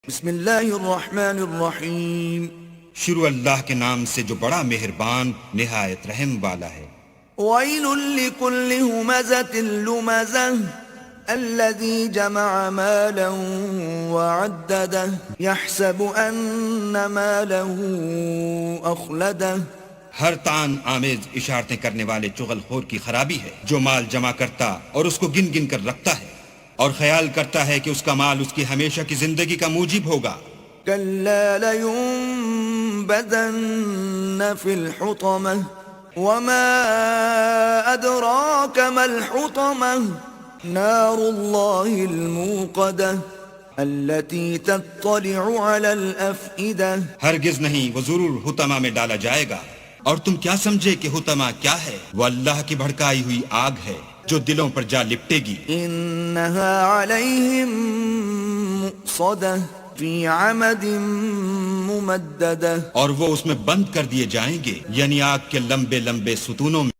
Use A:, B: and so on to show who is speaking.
A: بسم اللہ الرحمن الرحیم
B: شروع اللہ کے نام سے جو بڑا مہربان نہایت رحم والا ہے۔
A: ویل لکل ہمزۃ لمزہ الذی جمع مالا وعددہ یحسب ان ماله اخلدہ۔
B: ہر تان آمیز اشارتیں کرنے والے چغل خور کی خرابی ہے جو مال جمع کرتا اور اس کو گن گن کر رکھتا ہے اور خیال کرتا ہے کہ اس کا مال اس کی ہمیشہ کی زندگی کا موجب ہوگا۔
A: کلا لینبذن فی الحطمہ وما ادراک ما الحطمہ نار اللہ الموقدہ التي تطلع على الافئدہ۔
B: ہرگز نہیں، وہ ضرور حطمہ میں ڈالا جائے گا، اور تم کیا سمجھے کہ حطمہ کیا ہے؟ وہ اللہ کی بھڑکائی ہوئی آگ ہے جو دلوں پر جا لپٹے گی۔
A: انها علیہم مؤصدہ فی عمد ممددہ۔
B: اور وہ اس میں بند کر دیے جائیں گے، یعنی آگ کے لمبے لمبے ستونوں میں۔